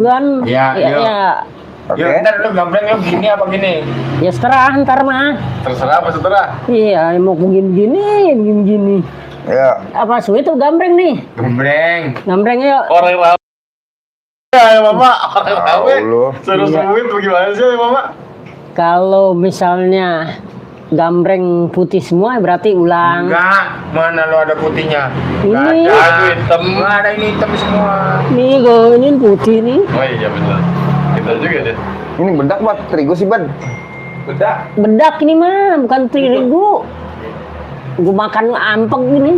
Kan? Iya, Ya. Oke. Yuk, ntar lu gambreng lu gini apa gini? Ya seterah ntar mah. Terserah apa seterah? Iya, mau gini. Ya. Apa sulit tuh gambreng nih? Gambreng yuk. Orang rame ya mama, orang rame. Suruh Iya. sulit bagaimana sih mama? Kalau misalnya gambreng putih semua berarti ulang. Enggak, mana lu ada putihnya? Ini. Nggak ada hitam. Nggak ada ini hitam semua. Nih gue ini putih nih. Oh iya benar. Kita juga deh. Ini bedak buat terigu sih, Ban. Bedak. Bedak ini mah bukan terigu. Gue makan ampek gini.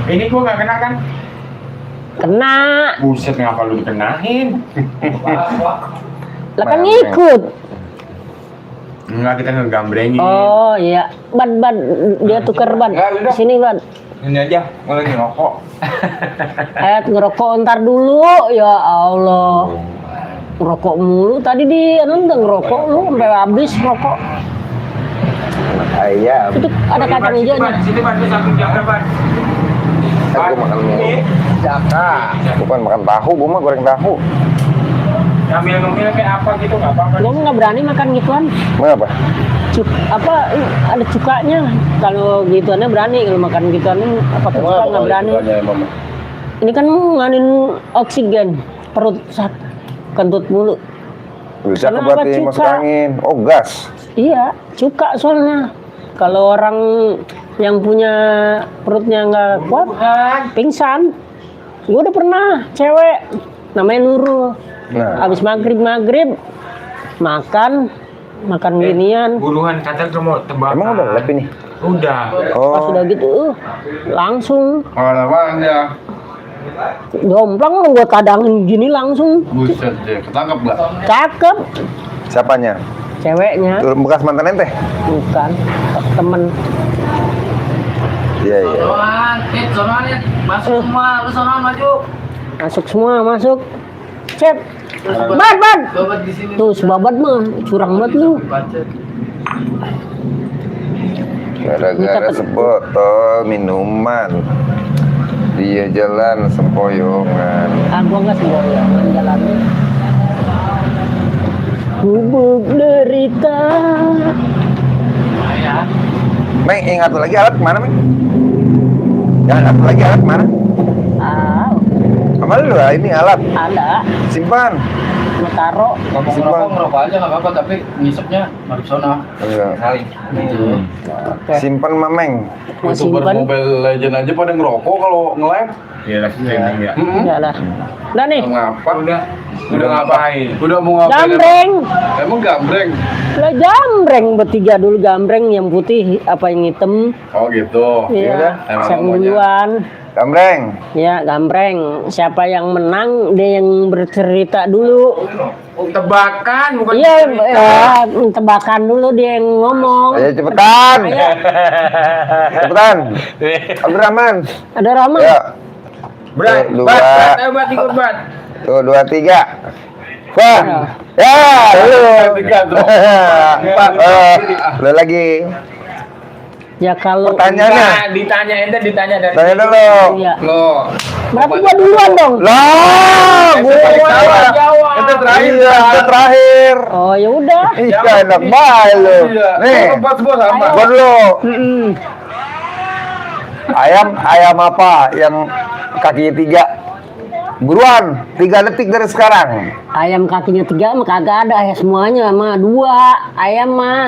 Ini gua nggak kena kan? Kena. Buset, ngapa lu dikenain? Lah kan ngikut. Enggak, kita ngegambrengin. Oh iya. Ban dia tukar ban. Enggak, udah. Sini ban. Ini aja, gua lagi ngerokok. Ngerokok ntar dulu. Ya Allah. Ngerokok mulu. Tadi di udah ngerokok lu sampai habis ngerokok. Ayam. Itu ada kacang hijaunya. Sini ban, lu satu jam berapa? Aku makan mie. Jaka. Bukan makan tahu, gua mah goreng tahu. Ngambil kayak apa gitu nggak apa-apa. Gua nggak berani makan gituan. Mengapa? Ada cukanya. Kalau gituannya berani, kalau makan gituannya apa cuka nggak berani. Ini kan nganin oksigen perut kentut mulu. Bisa Karena buat apa, masuk cuka? angin. Oh, gas. Iya, cuka soalnya. Kalau orang yang punya perutnya nggak kuat, pingsan. Gue udah pernah cewek namanya Nurul. Nah. Abis maghrib makan ginian. Buruan kata tuh mau tebakan. Emang udah lep ini? Udah. Pas Oh. udah gitu, langsung Apaan ya? jomplang gue kadangin gini langsung. Buset deh, ketangkep nggak? Cakep, Siapanya? ceweknya Tuh, bekas mantan ente? bukan temen. Iya, iya. Masuk semua, lu sono maju. Masuk semua, masuk. Cep. Ban. Tuh, sebabat mah curang banget lu. Gara-gara sebotol minuman, dia jalan sempoyongan. Gua nggak sembarangan jalannya. Bubuk derita. Meng, ingat lagi alat kemana, Meng? Jangan satu lagi alat kemana? Ah, Sama lu lah, ini alat. ada. Simpan. Lu taruh. Ngomong-ngomong ngerokok aja nggak apa-apa, tapi ngisepnya harus sono. Iya. Kali. Oke. Simpan, Mameng. Mau simpen. Mobile Legend aja pada ngerokok kalau nge-live. Iya lah, streaming ya. Enggak lah. Udah nih. Ngapa? Udah ngapain? Udah mau ngapain? Gambreng. Emang gambreng? Lah gambreng bertiga dulu gambreng yang putih apa yang hitam. Oh gitu. Iya. emang Siapa namanya. duluan? Gambreng. Ya gambreng. Siapa yang menang dia yang bercerita dulu. Tebakan bukan Iya, cerita. tebakan dulu dia yang ngomong. Ayo cepetan. Ayo. Cepetan. Abdurrahman. Ada Rama. Ayo. Berat, Dua. bat, ayo bat ikut bat. Tuh, 2, 3. Wah. Ya, lu. Tiga tuh. Lu lagi. Ya kalau Pertanyaannya. Enggak, ditanya dari Tanya dulu. Iya. Lo. Berarti gua duluan dong. Lah, gua Jawab. Itu terakhir. Iya, itu terakhir. Oh ya udah. Iya, enak banget lu. Iya. Nih, Tempat semua sama. gua dulu. Mm-mm. Ayam apa yang kakinya 3? Buruan, 3 detik dari sekarang. Ayam kakinya 3 mah kagak ada ya semuanya mah 2 ayam mah.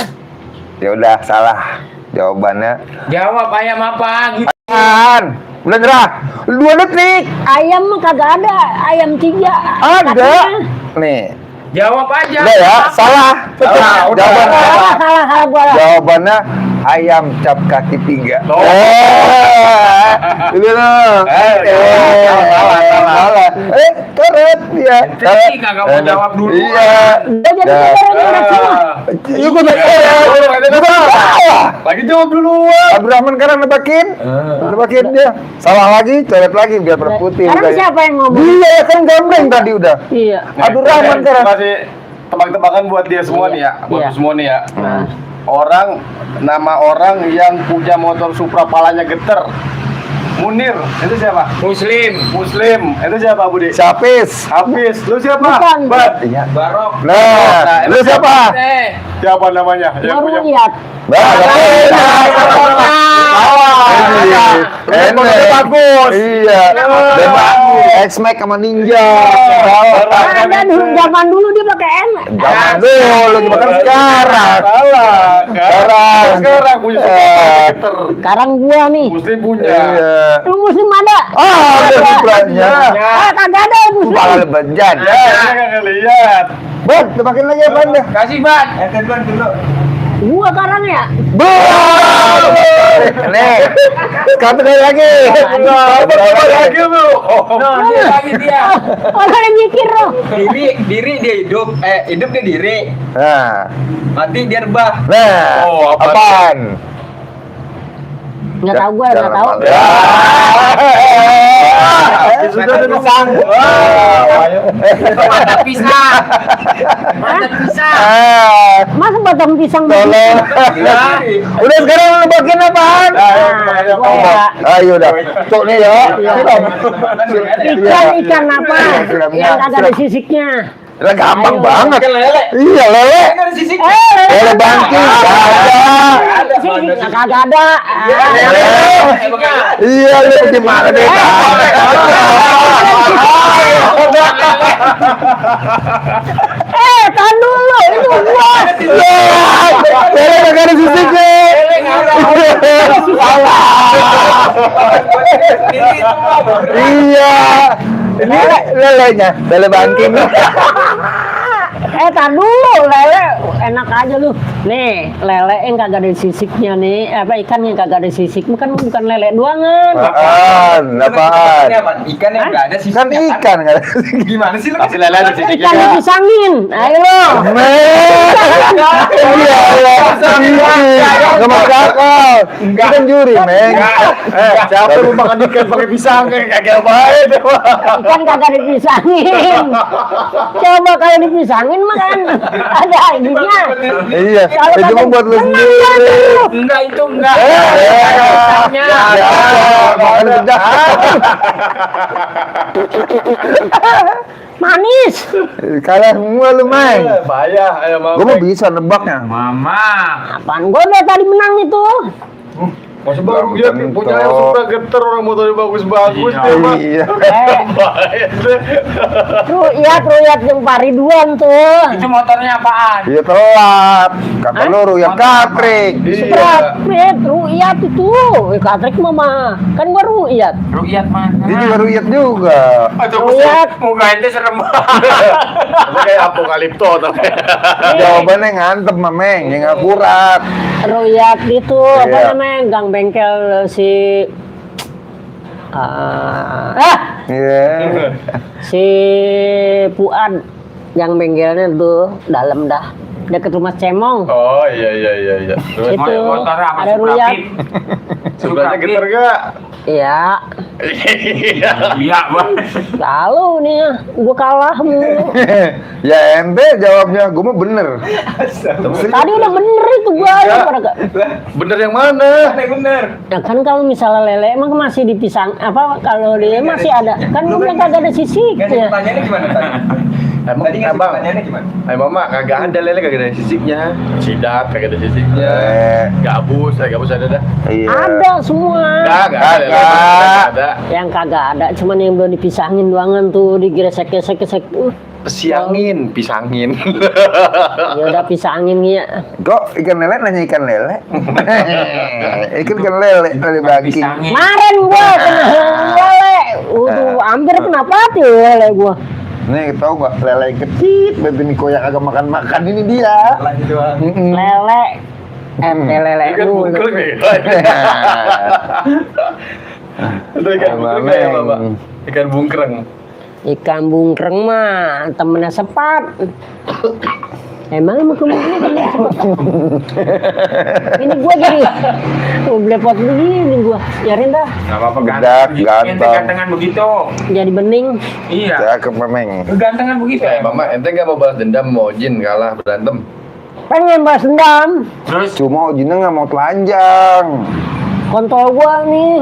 Ya udah, salah jawabannya. Jawab ayam apa gitu. Udah nyerah. 2 detik. Ayam mah kagak ada, ayam 3. Ada. Nih. Jawab aja. Udah ya, salah. Salah, udah. Jawabannya, Salah gua. jawabannya ayam cap kaki 3. Oh. Ini loh. Salah. Keren ya. Tadi kagak mau jawab dulu. Iya. Udah jadi beneran semua. Iya, gua salah. Lagi jawab duluan. Abdurrahman karena nebakin dia. Salah lagi, coret lagi biar berputih. Sekarang siapa yang ngomong? Dia kan gambreng tadi udah. Iya. Abdurrahman karena. Masih tebak-tebakan buat dia semua nih ya. Buat Iya. semua nih ya. Nah, Nama orang yang punya motor Supra palanya geter. Munir, itu siapa? Muslim. Muslim, itu siapa Budi? Syapis. Hafiz, lu siapa? Bukan. Bat. Iya. Barok. Nah, lu siapa? Siapa namanya? Yang punya Ru'yat. Enak. Bagus. Iya. X-Max sama Ninja. Ada dulu, zaman dulu dia pakai M. Jangan dulu, bukan sekarang. Sekarang punya komputer. Sekarang gua nih. Muslim punya. Iya. Lu Muslim ada? Ada iklannya. Kagak ada Muslim. Bakal lebajan. Ya, saya nggak lihat. Bang, tebakin lagi apa anda? Kasih, Bat. Gua sekarang ya. Bang! Nih, kata lagi. Lagi lu. Dia lagi dia. Orang yang mikir loh. Diri dia hidup. Hidup dia diri. Nah, Mati dia rebah. nah, Oh, apaan? apaan? Nggak tahu gua, nggak tahu. Ya. Sudah ada pisang. Mata pisang. Mata pisang. Ah, Masa batang pisang tolong. Udah sekarang lu bagian apaan? Gua ya. Ayo dah. Cok nih ya. Ikan apa? Yang kagak ada sisiknya. Lah gampang Ayo. banget. Kan lele. Iya, lele. Kan ada sisik. Lele bangkit. Ada. Sisiknya kagak ada. Iya, lu gimana deh? Tahan dulu, itu gua. Lele kagak ada sisiknya. Iya. Ini lelenya, lele bangking. Tahan dulu, lele enak aja lu. Nih, lele yang kagak ada sisiknya nih, apa ikan yang kagak ada sisik, bukan lele doangan. Apaan? Ikan yang nggak ada Kan sisiknya. ikan kan. Gimana sih lu? Kasih lele ada sisiknya. Ikan dipisangin, ayo lo. Iya, nggak masuk akal. Ikan juri, Meng. Siapa yang mau makan ikan pakai pisang? Kagak baik. Ikan kagak dipisangin. Coba kalau dipisangin mah kan ada ininya. Iya, itu mah buat lu sendiri. Enggak itu enggak. Makan bedah. Manis. Kalah semua lu, Meng. Bahaya, ayo mau. Gue mau bisa nebaknya. Mama. Apaan gua udah tadi menang itu. Masih baru dia Belum punya tentu. yang suka geter orang motornya bagus-bagus Iya. dia mah. Iya. Bahaya deh. Ruyat yang Pariduan tuh. Itu motornya apaan? Iya telat. Kata lu Ruyat Katrik. Sepret, Ruyat itu. Katrik mama. Kan gua Ruyat. Rukyat mana? Dia juga Ruyat juga. Ruyat. Muka ente serem banget. Tapi kayak apokalipto tapi. Jawabannya ngantep, Mameng. Yang akurat. Ruyat itu apa Iya. namanya? Gang bengkel si Iya. si Puan yang bengkelnya tuh dalam dah deket rumah Cemong. Oh iya. Terus Itu motor apa? ada Ruyat. sebelahnya geter gak? Iya. Iya, Bang. Lalu nih ya, gua kalah mulu. Ya ente jawabnya, gue mah bener. Tadi udah bener itu gua aja pada gak. Bener yang mana? Bener. Nah kan kalau misalnya lele emang masih dipisang apa kalau dia masih ada kan gua bilang kagak ada Ngasih sisiknya. pertanyaannya gimana tadi? Emang Tadi ngasih abang? pertanyaannya gimana? Ayo mama, kagak ada lele, kagak ada sisiknya. Sidat, kagak ada sisiknya. Gabus ada dah. Iya. Ada semua. Kagak ada lele, Kagak. kagak ada. Yang kagak ada cuman yang belum dipisangin doangan tuh digesek-gesek. Pisangin. Ya udah pisangin ya. Kok ikan lele nanya ikan lele? Ikan lele, lele bangking. Pisangin. Kemarin gua kena lele. Hampir kena pati lele gua. Nih tau gak lele kecil, berarti Niko yang agak makan ini dia. Lagi doang. Lele. Lele Ikan dulu. bungkul nih. Itu ikan bungkreng ya mama? Ikan bungkreng. Ikan bungkreng mah temennya sepat. Emang kemana temennya sepat? Ini gua jadi blepot begini gua. Biarin dah. Enggak apa-apa Bedak, ganteng. Ente ganteng. gantengan begitu. Jadi bening. Iya. Cakep Mameng. Gantengan begitu Eh ya. mama, ente nggak mau balas dendam mau Jin kalah berantem? Pengen balas dendam. Terus Cuma Ojinnya nggak mau telanjang. Kontol gua nih.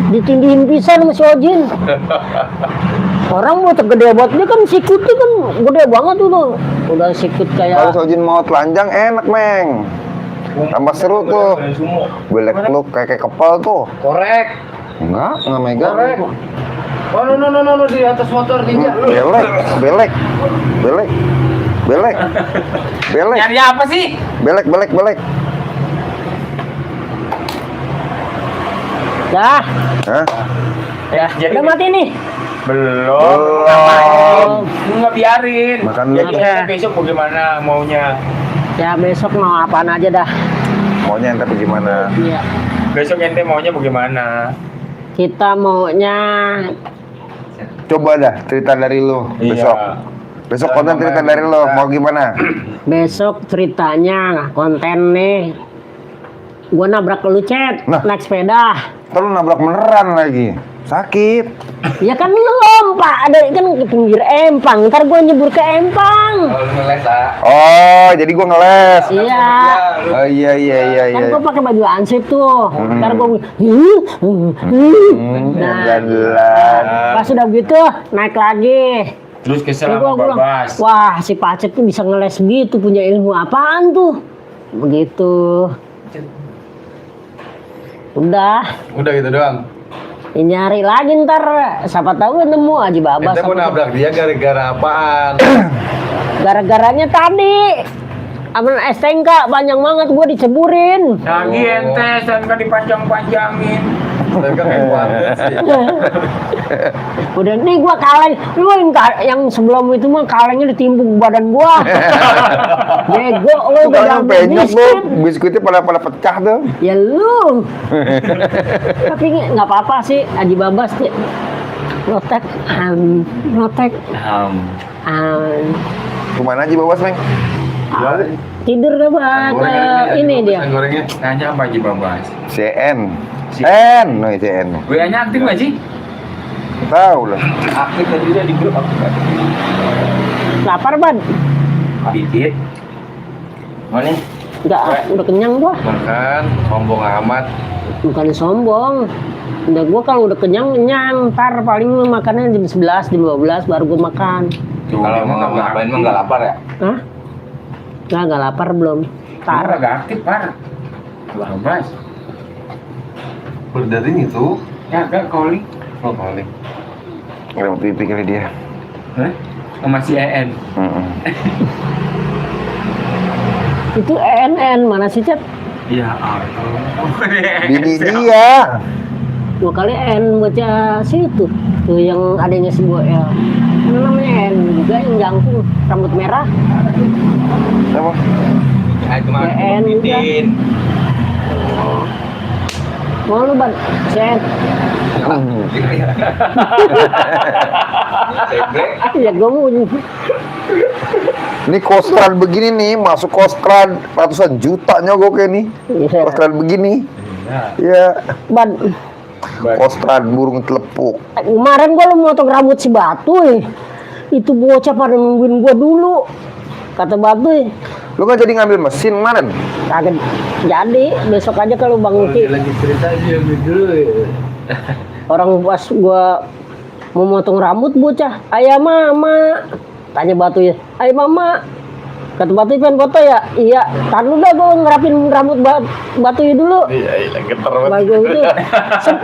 Ditindihin pisan sama si Ojin. Orang mau tergede buat dia kan sikutnya kan gede banget tuh. Udah sikut Kalau kayak Sojin mau telanjang enak, Meng. Tambah seru tuh. Belek lu kayak kepal tuh. Korek. Enggak megang. Korek. Oh, no, di atas motor ninja. Belek. Nyari apa sih? Belek. dah. Hah? Ya, jadi Udah mati nih. belum. Nggak biarin. Makan Jadi dulu. kita besok bagaimana maunya? Ya besok mau apaan aja dah. Maunya ente gimana? Iya. Besok ente maunya bagaimana? Kita maunya Coba dah cerita dari lu besok. Besok konten cerita dari lu mau gimana? besok ceritanya konten nih. Gua nabrak lu Cet, Nah. naik sepeda. Terus nabrak beneran lagi. Sakit. Ya kan lu lompat, ada kan ke pinggir empang. Ntar gua nyebur ke empang. Kalau ngeles lah. Oh, jadi gua ngeles. Iya. Oh iya. Kan gua pakai baju ansip tuh. Ntar gua nah, Jalan. pas udah gitu naik lagi. Terus kesel Terus sama gua bilang, Babas. wah si Pacet tuh bisa ngeles gitu, punya ilmu apaan tuh? Begitu. Udah, Udah gitu doang. ya nyari lagi ntar. Siapa tahu nemu Haji Babas. Ente mau nabrak dia gara-gara apaan? Gara-garanya tadi. Aman STNK banyak banget gua diceburin. Lagi ente, kan dipanjang-panjangin. Tapi kan kayak warga sih. Udah nih gua kaleng. Lu yang sebelum itu mah kalengnya ditimbuk badan gua. Bego lu udah Tukangnya dapet penyok lu, biskuit. biskuitnya pada pecah tuh. Ya lu. Tapi nggak apa-apa sih Haji Babas sih. Notek, notek, Kemana aja Babas, Meng? tidur deh bang. Ini dia. Gorengnya. Nanya apa Haji Babas? CN. No CN. WA-nya aktif nggak sih? Tahu lah. Aktif tadi dia di grup aktif. Lapar ban? Dikit. Mana? Nggak, udah kenyang gua. Makan, sombong amat. Bukan sombong. Udah gua kalau udah kenyang, ntar paling makannya jam 11, jam 12 baru gua makan. Kalau emang nggak ngapain emang nggak lapar ya? Hah? Nggak lapar belum. Tar Tar. nggak aktif par. Babas. Berdaring itu. Ya gak calling. Oh, paling. Nggak pipi kali dia. Hah? Sama si EN. Itu ENN mana sih Cet? Ya Allah. Bini dia. Dua kali N baca situ. Tuh yang adanya si Boel. Mana namanya N juga yang jangkung rambut merah. Apa? Ya cuma EN juga. Titin. Mau lu ban? Si N. Ya gue mau. Ini kostrad begini nih, masuk kostrad ratusan juta nyogoknya nih. Iya. Kostrad begini. Iya. Ban. Kostrad burung telepuk. Kemarin gua lu motong rambut si Batuy. Itu bocah pada nungguin gua dulu. Kata Batuy, Lu kan jadi ngambil mesin kemarin. kagak jadi. Besok aja kalau Bang Uki. Lagi cerita aja dulu. Orang pas gua mau motong rambut bocah, "Ayah mama." Tanya Batuy, "Ayah mama." Kata Batuy, "Pengen foto ya?" "Iya." "Tar lu dah gua ngerapin rambut Batuy dulu." Iya, geter banget. Bagus itu.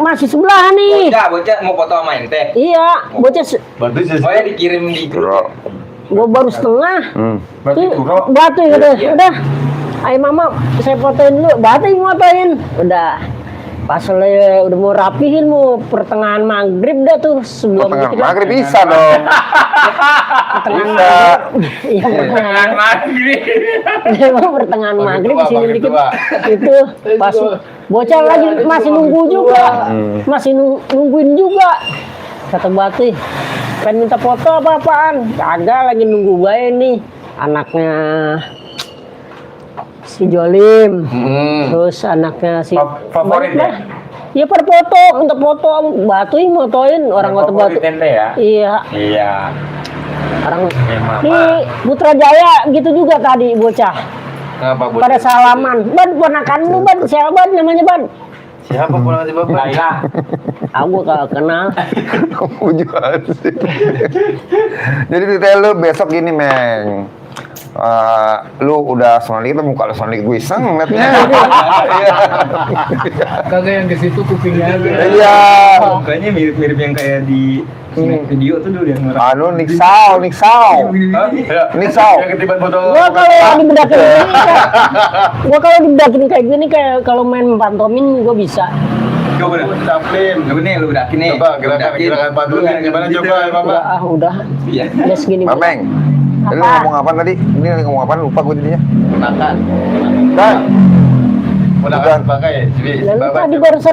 Masih sebelah nih. Bocah mau foto sama ente. Iya, bocah Bantu sih. Oh ya dikirim di grup. gua baru setengah. Berarti kurang. Batuy gitu. Udah. Ayo mama, saya fotoin dulu. Batuy ngotoin. Udah. Pas udah mau rapihin, mau pertengahan maghrib dah tuh sebelum Pertengahan dikit- maghrib bisa dong. pertengahan Bisa. maghrib. Iya pertengahan maghrib. Emang pertengahan Pagi maghrib tua, sini pagi dikit tua. itu pas bocah lagi masih nunggu juga, masih nungguin juga. Kata Batuy, pengen minta foto apa-apaan? Kagak, lagi nunggu bae nih anaknya si Jolim, terus anaknya si Favorit banyak ya? dah. Iya pada foto, minta foto. Batuy motoin orang kota Batu. Favorit ente ya? Iya, Iya. orang Mama. di Putrajaya gitu juga tadi bocah. Ngapa, Bu? Pada salaman. Ban, ponakan lu ban, siapa ban namanya ban? Siapa pulang si Bapak? Laila. Aku gak kenal. Ujung sih. Jadi detail lu besok gini, Meng. Lu udah sonali kita muka lu sonali gue iseng ngeliatnya. Kagak yang ke situ kupingnya aja. Iya. Mukanya mirip-mirip yang kayak di video tuh dulu yang Anu Niksau. Niksau. Yang ketiban botol. Gua kalau dibedakin kayak gini kayak kalau main pantomin gua bisa. Coba deh. Chaplin. Lu nih, lu udakin nih. Coba gerakan pantulan gimana coba ya Mama? Udah. Iya. Udah segini. Mameng. Lu ngomong apa tadi? Ini ngomong apa? Lupa gue jadinya. Makan. Kan? Udah kan pakai. Jadi Lalu Bapak tadi barusan